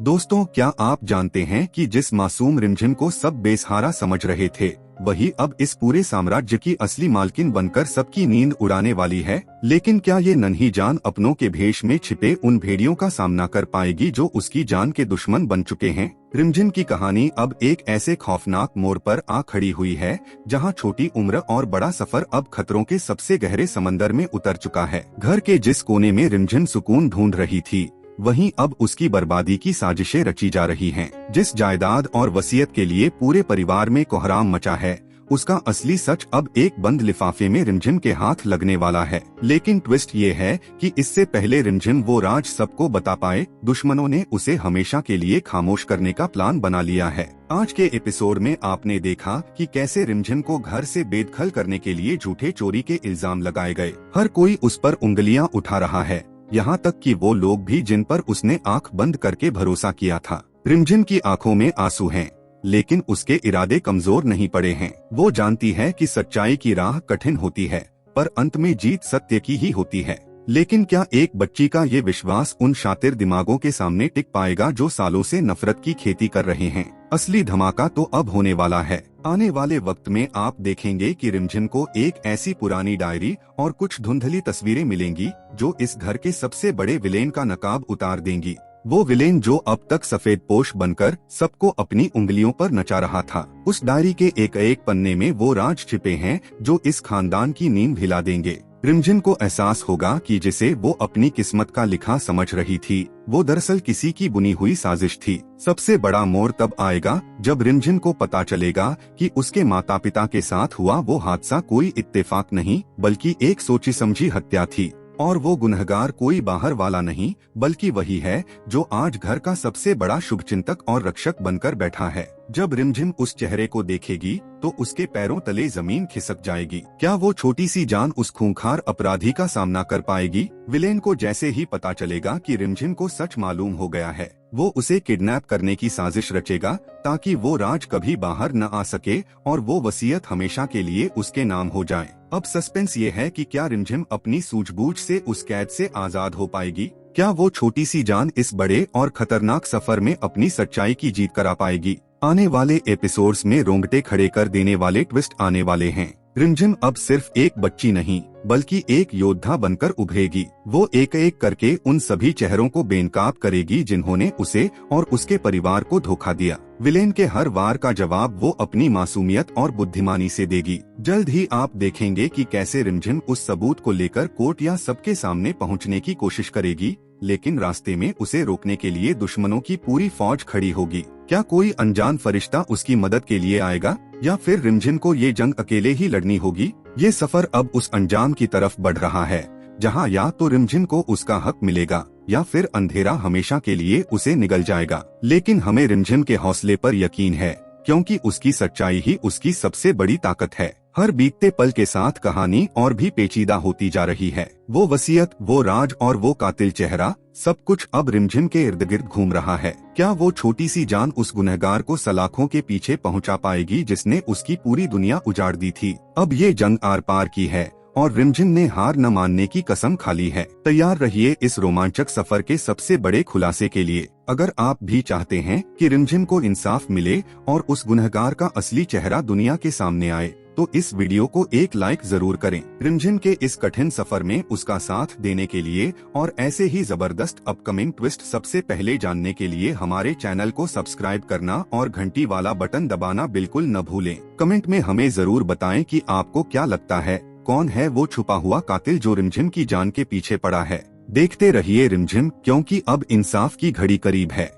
दोस्तों, क्या आप जानते हैं कि जिस मासूम रिमझिम को सब बेसहारा समझ रहे थे, वही अब इस पूरे साम्राज्य की असली मालकिन बनकर सबकी नींद उड़ाने वाली है। लेकिन क्या ये नन्ही जान अपनों के भेष में छिपे उन भेड़ियों का सामना कर पाएगी जो उसकी जान के दुश्मन बन चुके हैं? रिमझिम की कहानी अब एक ऐसे खौफनाक मोड़ पर आ खड़ी हुई है, जहां छोटी उम्र और बड़ा सफर अब खतरों के सबसे गहरे समंदर में उतर चुका है। घर के जिस कोने में रिमझिम सुकून ढूंढ रही थी, वहीं अब उसकी बर्बादी की साजिशें रची जा रही हैं। जिस जायदाद और वसीयत के लिए पूरे परिवार में कोहराम मचा है, उसका असली सच अब एक बंद लिफाफे में रिमझिम के हाथ लगने वाला है। लेकिन ट्विस्ट ये है कि इससे पहले रिमझिम वो राज सबको बता पाए, दुश्मनों ने उसे हमेशा के लिए खामोश करने का प्लान बना लिया है। आज के एपिसोड में आपने देखा कि कैसे रिमझिम को घर से बेदखल करने के लिए झूठे चोरी के इल्जाम लगाए गए। हर कोई उस पर उंगलियां उठा रहा है, यहाँ तक कि वो लोग भी जिन पर उसने आंख बंद करके भरोसा किया था। रिमझिम की आंखों में आंसू हैं, लेकिन उसके इरादे कमजोर नहीं पड़े हैं। वो जानती है कि सच्चाई की राह कठिन होती है, पर अंत में जीत सत्य की ही होती है। लेकिन क्या एक बच्ची का ये विश्वास उन शातिर दिमागों के सामने टिक पाएगा जो सालों से नफरत की खेती कर रहे हैं? असली धमाका तो अब होने वाला है। आने वाले वक्त में आप देखेंगे कि रिमझिम को एक ऐसी पुरानी डायरी और कुछ धुंधली तस्वीरें मिलेंगी जो इस घर के सबसे बड़े विलेन का नकाब उतार देंगी। वो विलेन जो अब तक सफेद पोश बनकर सबको अपनी उंगलियों पर नचा रहा था। उस डायरी के एक एक पन्ने में वो राज छिपे हैं जो इस खानदान की नींद हिला देंगे। रिमझिम को एहसास होगा कि जिसे वो अपनी किस्मत का लिखा समझ रही थी, वो दरअसल किसी की बुनी हुई साजिश थी। सबसे बड़ा मोड़ तब आएगा जब रिमझिम को पता चलेगा कि उसके माता पिता के साथ हुआ वो हादसा कोई इत्तेफाक नहीं, बल्कि एक सोची समझी हत्या थी। और वो गुनहगार कोई बाहर वाला नहीं, बल्कि वही है जो आज घर का सबसे बड़ा शुभचिंतक और रक्षक बनकर बैठा है। जब रिमझिम उस चेहरे को देखेगी तो उसके पैरों तले जमीन खिसक जाएगी। क्या वो छोटी सी जान उस खूंखार अपराधी का सामना कर पाएगी? विलेन को जैसे ही पता चलेगा कि रिमझिम को सच मालूम हो गया है, वो उसे किडनैप करने की साजिश रचेगा ताकि वो राज कभी बाहर न आ सके और वो वसीयत हमेशा के लिए उसके नाम हो जाए। अब सस्पेंस ये है कि क्या रिमझिम अपनी सूझबूझ से उस कैद से आजाद हो पाएगी? क्या वो छोटी सी जान इस बड़े और खतरनाक सफर में अपनी सच्चाई की जीत करा पाएगी? आने वाले एपिसोड्स में रोंगटे खड़े कर देने वाले ट्विस्ट आने वाले हैं। रिमझिम अब सिर्फ एक बच्ची नहीं, बल्कि एक योद्धा बनकर उभरेगी। वो एक एक करके उन सभी चेहरों को बेनकाब करेगी जिन्होंने उसे और उसके परिवार को धोखा दिया। विलेन के हर वार का जवाब वो अपनी मासूमियत और बुद्धिमानी से देगी। जल्द ही आप देखेंगे कि कैसे रिमझिम उस सबूत को लेकर कोर्ट या सबके सामने पहुंचने की कोशिश करेगी, लेकिन रास्ते में उसे रोकने के लिए दुश्मनों की पूरी फौज खड़ी होगी। क्या कोई अनजान फरिश्ता उसकी मदद के लिए आएगा, या फिर रिमझिम को ये जंग अकेले ही लड़नी होगी? ये सफर अब उस अंजाम की तरफ बढ़ रहा है, जहां या तो रिमझिम को उसका हक मिलेगा या फिर अंधेरा हमेशा के लिए उसे निगल जाएगा। लेकिन हमें रिमझिम के हौसले पर यकीन है, क्योंकि उसकी सच्चाई ही उसकी सबसे बड़ी ताकत है। हर बीतते पल के साथ कहानी और भी पेचीदा होती जा रही है। वो वसीयत, वो राज और वो कातिल चेहरा, सब कुछ अब रिमझिम के इर्द गिर्द घूम रहा है। क्या वो छोटी सी जान उस गुनहगार को सलाखों के पीछे पहुंचा पाएगी जिसने उसकी पूरी दुनिया उजाड़ दी थी? अब ये जंग आर पार की है और रिमझिम ने हार न मानने की कसम खा ली है। तैयार रहिए इस रोमांचक सफर के सबसे बड़े खुलासे के लिए। अगर आप भी चाहते हैं कि रिमझिम को इंसाफ मिले और उस गुनहगार का असली चेहरा दुनिया के सामने आए, तो इस वीडियो को एक लाइक जरूर करें। रिमझिम के इस कठिन सफर में उसका साथ देने के लिए और ऐसे ही जबरदस्त अपकमिंग ट्विस्ट सबसे पहले जानने के लिए हमारे चैनल को सब्सक्राइब करना और घंटी वाला बटन दबाना बिल्कुल न भूलें। कमेंट में हमें जरूर बताएं कि आपको क्या लगता है, कौन है वो छुपा हुआ कातिल जो रिमझिम की जान के पीछे पड़ा है। देखते रहिए रिमझिम, क्योंकि अब इंसाफ की घड़ी करीब है।